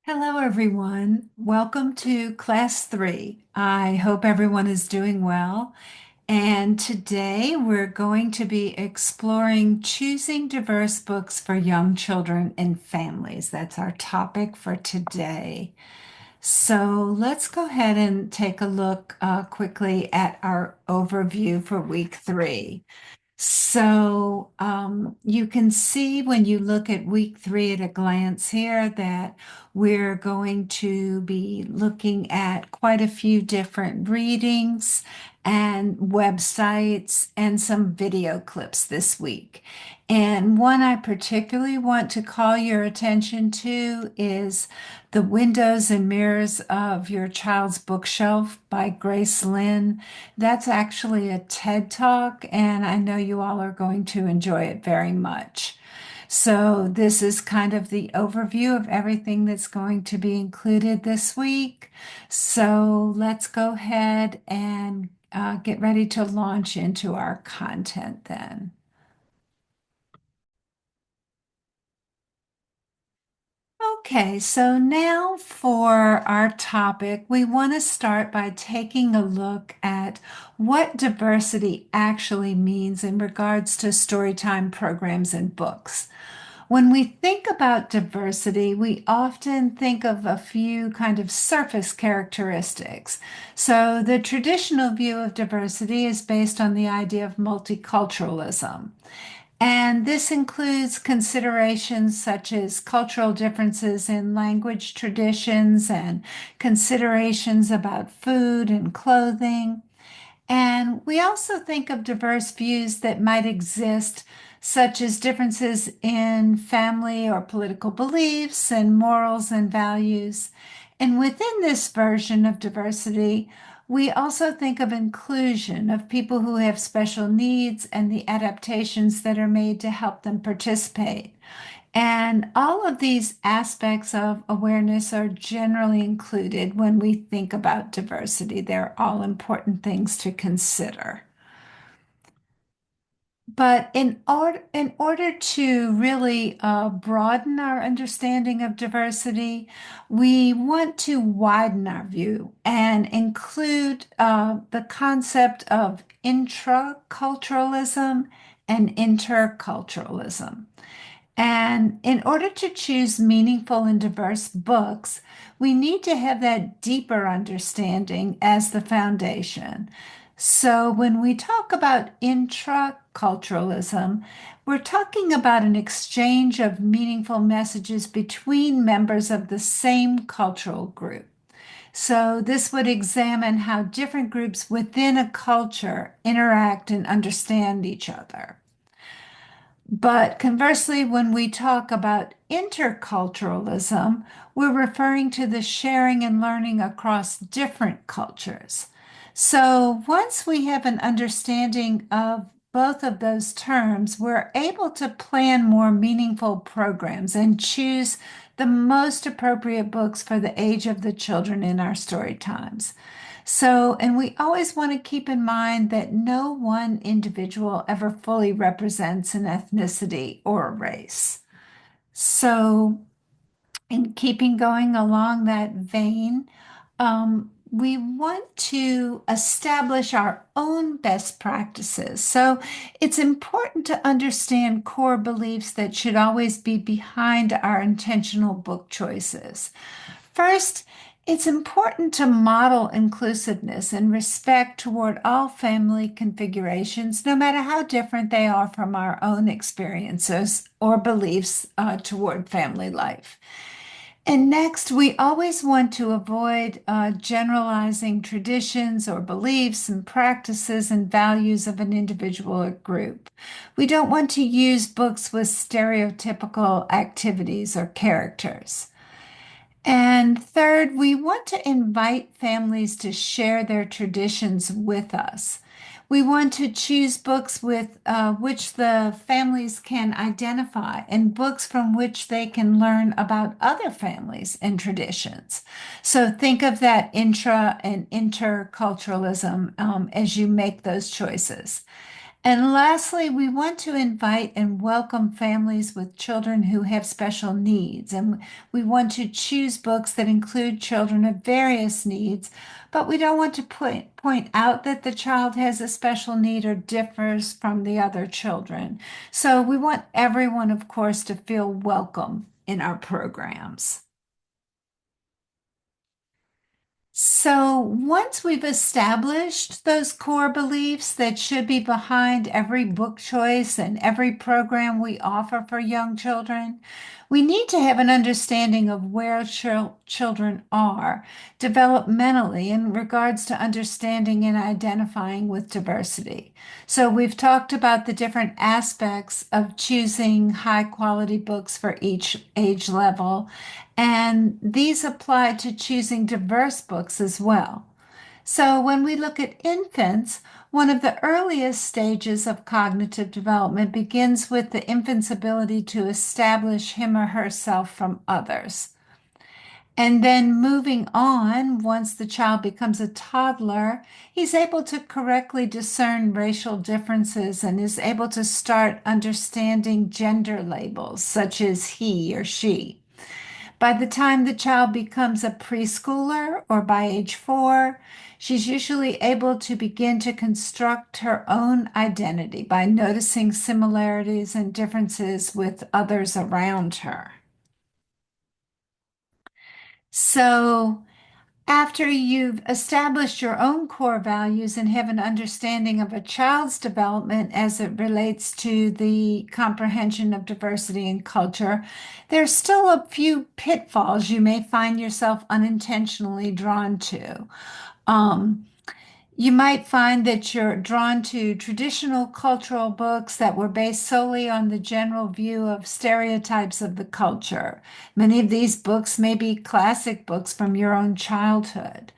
Hello, everyone. Welcome to Class 3. I hope everyone is doing well. And today we're going to be exploring choosing diverse books for young children and families. That's our topic for today. So let's go ahead and take a look quickly at our overview for week 3. You can see when you look at week 3 at a glance here that we're going to be looking at quite a few different readings and websites and some video clips this week. And one I particularly want to call your attention to is The Windows and Mirrors of Your Child's Bookshelf by Grace Lin. That's actually a TED Talk, and I know you all are going to enjoy it very much. So, this is kind of the overview of everything that's going to be included this week. So, let's go ahead and get ready to launch into our content then. Okay, so now for our topic, we want to start by taking a look at what diversity actually means in regards to storytime programs and books. When we think about diversity, we often think of a few kind of surface characteristics. So, the traditional view of diversity is based on the idea of multiculturalism. And this includes considerations such as cultural differences in language traditions and considerations about food and clothing. And we also think of diverse views that might exist, such as differences in family or political beliefs and morals and values. And within this version of diversity, we also think of inclusion of people who have special needs and the adaptations that are made to help them participate. And all of these aspects of awareness are generally included when we think about diversity. They're all important things to consider. But in order to really broaden our understanding of diversity, we want to widen our view and include the concept of intraculturalism and interculturalism. And in order to choose meaningful and diverse books, we need to have that deeper understanding as the foundation. So when we talk about intraculturalism, we're talking about an exchange of meaningful messages between members of the same cultural group. So this would examine how different groups within a culture interact and understand each other. But conversely, when we talk about interculturalism, we're referring to the sharing and learning across different cultures. So once we have an understanding of both of those terms, we're able to plan more meaningful programs and choose the most appropriate books for the age of the children in our story times. So, and we always want to keep in mind that no one individual ever fully represents an ethnicity or a race. So, in keeping going along that vein, we want to establish our own best practices. So it's important to understand core beliefs that should always be behind our intentional book choices. First, it's important to model inclusiveness and respect toward all family configurations, no matter how different they are from our own experiences or beliefs toward family life. And next, we always want to avoid generalizing traditions or beliefs and practices and values of an individual or group. We don't want to use books with stereotypical activities or characters. And third, we want to invite families to share their traditions with us. We want to choose books with which the families can identify and books from which they can learn about other families and traditions. So think of that intra and interculturalism as you make those choices. And lastly, we want to invite and welcome families with children who have special needs. And we want to choose books that include children of various needs, but we don't want to point out that the child has a special need or differs from the other children. So we want everyone, of course, to feel welcome in our programs. So once we've established those core beliefs that should be behind every book choice and every program we offer for young children, we need to have an understanding of where children are developmentally in regards to understanding and identifying with diversity. So we've talked about the different aspects of choosing high quality books for each age level, and these apply to choosing diverse books as well. So, when we look at infants, one of the earliest stages of cognitive development begins with the infant's ability to establish him or herself from others. And then moving on, once the child becomes a toddler, he's able to correctly discern racial differences and is able to start understanding gender labels such as he or she. By the time the child becomes a preschooler or by age 4, she's usually able to begin to construct her own identity by noticing similarities and differences with others around her. So, after you've established your own core values and have an understanding of a child's development as it relates to the comprehension of diversity and culture, there's still a few pitfalls you may find yourself unintentionally drawn to. Um, you might find that you're drawn to traditional cultural books that were based solely on the general view of stereotypes of the culture. Many of these books may be classic books from your own childhood.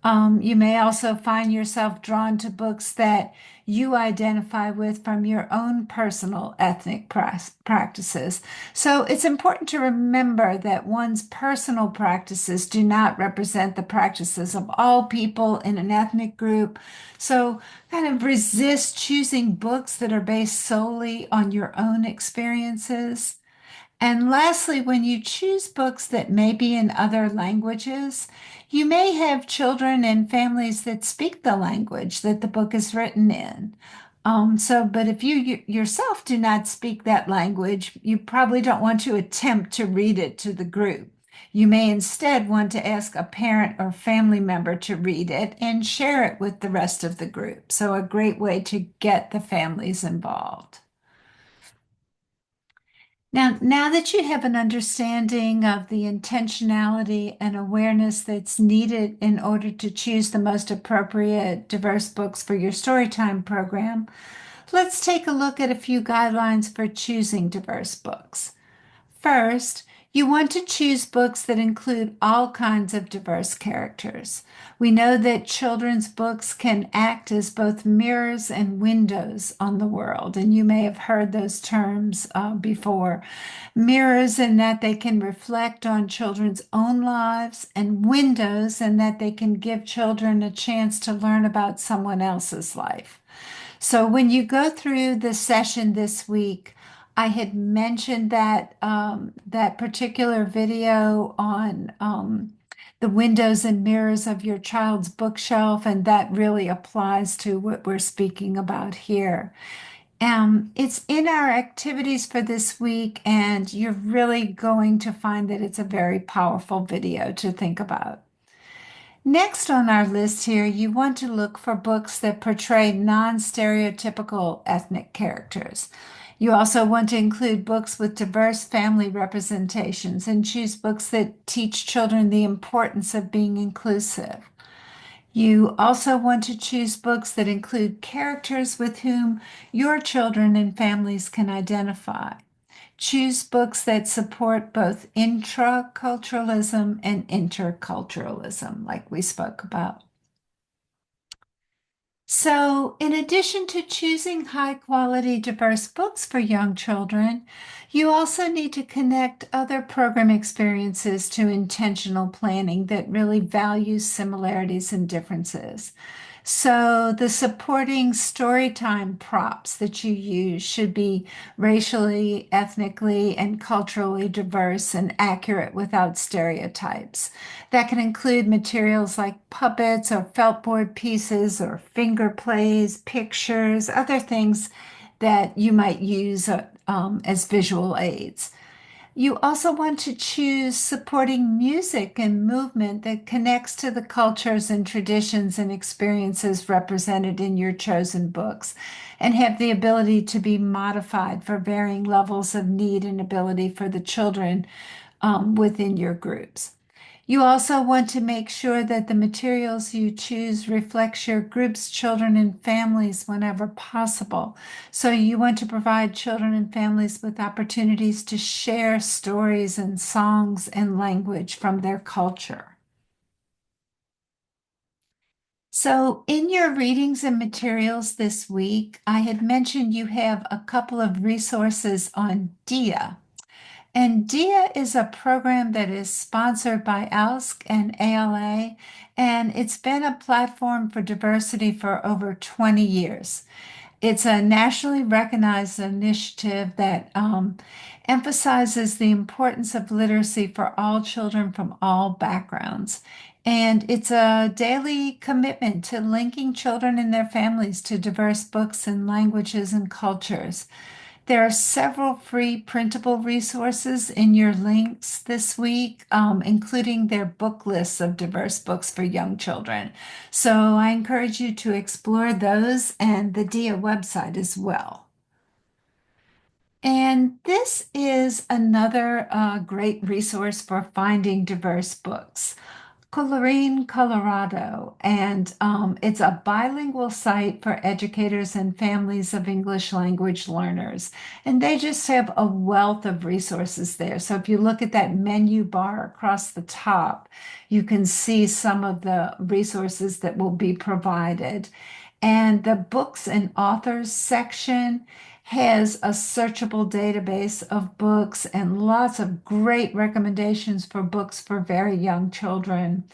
You may also find yourself drawn to books that you identify with from your own personal ethnic practices. So it's important to remember that one's personal practices do not represent the practices of all people in an ethnic group. So kind of resist choosing books that are based solely on your own experiences. And lastly, when you choose books that may be in other languages, you may have children and families that speak the language that the book is written in. But if you yourself do not speak that language, you probably don't want to attempt to read it to the group. You may instead want to ask a parent or family member to read it and share it with the rest of the group. So, a great way to get the families involved. Now that you have an understanding of the intentionality and awareness that's needed in order to choose the most appropriate diverse books for your storytime program, let's take a look at a few guidelines for choosing diverse books. First, you want to choose books that include all kinds of diverse characters. We know that children's books can act as both mirrors and windows on the world, and you may have heard those terms before. Mirrors in that they can reflect on children's own lives, and windows in that they can give children a chance to learn about someone else's life. So when you go through the session this week, I had mentioned that that particular video on the windows and mirrors of your child's bookshelf, and that really applies to what we're speaking about here. It's in our activities for this week, and you're really going to find that it's a very powerful video to think about. Next on our list here, you want to look for books that portray non-stereotypical ethnic characters. You also want to include books with diverse family representations and choose books that teach children the importance of being inclusive. You also want to choose books that include characters with whom your children and families can identify. Choose books that support both intraculturalism and interculturalism, like we spoke about. So, in addition to choosing high quality, diverse books for young children, you also need to connect other program experiences to intentional planning that really values similarities and differences. So the supporting storytime props that you use should be racially, ethnically, and culturally diverse and accurate without stereotypes. That can include materials like puppets or feltboard pieces or finger plays, pictures, other things that you might use as visual aids. You also want to choose supporting music and movement that connects to the cultures and traditions and experiences represented in your chosen books and have the ability to be modified for varying levels of need and ability for the children within your groups. You also want to make sure that the materials you choose reflects your group's children and families whenever possible. So you want to provide children and families with opportunities to share stories and songs and language from their culture. So, in your readings and materials this week, I had mentioned you have a couple of resources on DIA. And DIA is a program that is sponsored by ALSC and ALA, and it's been a platform for diversity for over 20 years. It's a nationally recognized initiative that emphasizes the importance of literacy for all children from all backgrounds. And it's a daily commitment to linking children and their families to diverse books and languages and cultures. There are several free printable resources in your links this week, including their book lists of diverse books for young children. So I encourage you to explore those and the DIA website as well. And this is another great resource for finding diverse books. Colorine, Colorado, and it's a bilingual site for educators and families of English language learners. And they just have a wealth of resources there. So if you look at that menu bar across the top, you can see some of the resources that will be provided. And the books and authors section has a searchable database of books and lots of great recommendations for books for very young children.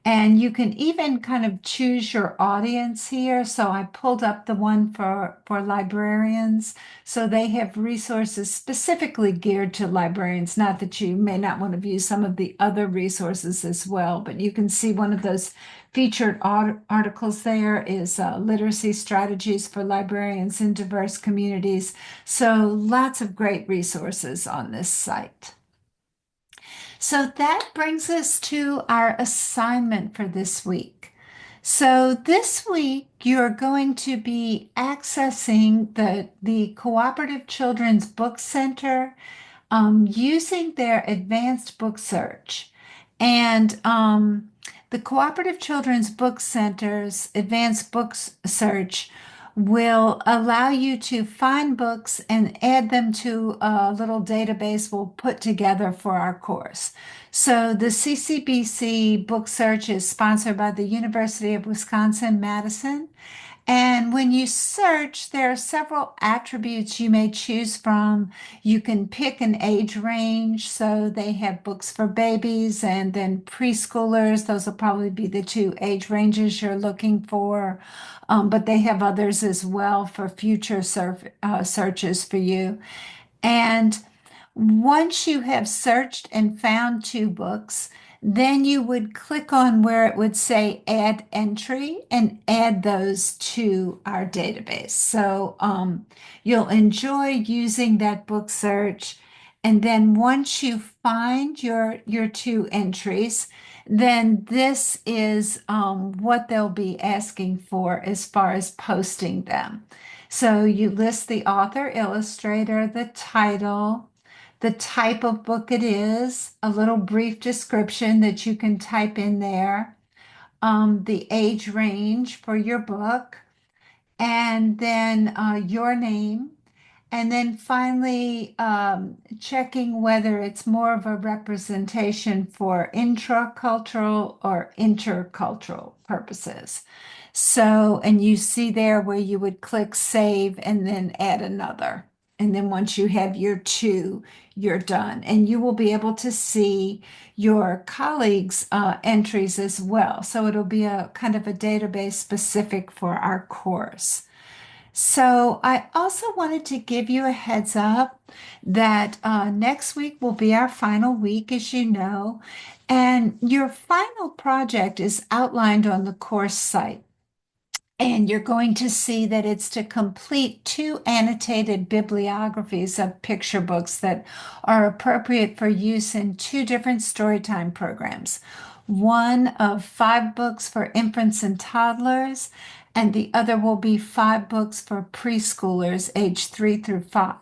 And you can even kind of choose your audience here. So I pulled up the one for librarians. So they have resources specifically geared to librarians. Not that you may not want to view some of the other resources as well, but you can see one of those featured articles there is literacy strategies for librarians in diverse communities. So lots of great resources on this site. So that brings us to our assignment for this week. So this week, you're going to be accessing the Cooperative Children's Book Center using their advanced book search. And the Cooperative Children's Book Center's advanced books search will allow you to find books and add them to a little database we'll put together for our course. So the CCBC book search is sponsored by the University of Wisconsin-Madison. And when you search, there are several attributes you may choose from. You can pick an age range. So they have books for babies and then preschoolers. Those will probably be the two age ranges you're looking for. But they have others as well for future searches for you. And once you have searched and found two books, then you would click on where it would say add entry and add those to our database. So you'll enjoy using that book search. And then once you find your two entries, then this is what they'll be asking for as far as posting them. So you list the author, illustrator, the title, the type of book it is, a little brief description that you can type in there, the age range for your book, and then your name. And then finally, checking whether it's more of a representation for intracultural or intercultural purposes. So, and you see there where you would click save and then add another. And then once you have year two, you're done. And you will be able to see your colleagues' entries as well. So it'll be a kind of a database specific for our course. So I also wanted to give you a heads up that next week will be our final week, as you know, and your final project is outlined on the course site. And you're going to see that it's to complete two annotated bibliographies of picture books that are appropriate for use in two different storytime programs. One of 5 books for infants and toddlers, and the other will be 5 books for preschoolers aged 3 through 5.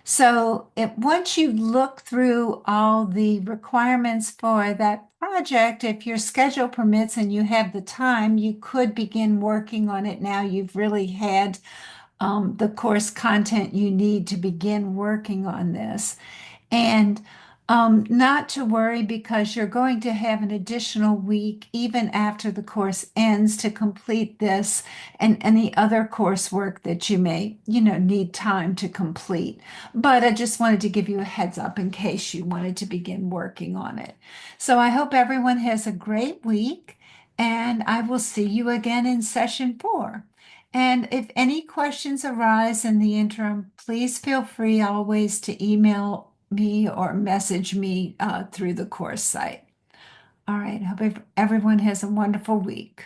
So once you look through all the requirements for that project, if your schedule permits and you have the time, you could begin working on it now. You've really had the course content you need to begin working on this. And not to worry because you're going to have an additional week even after the course ends to complete this and any other coursework that you may, need time to complete. But I just wanted to give you a heads up in case you wanted to begin working on it. So I hope everyone has a great week and I will see you again in session 4. And if any questions arise in the interim, please feel free always to email me or message me through the course site. All right. Hope everyone has a wonderful week.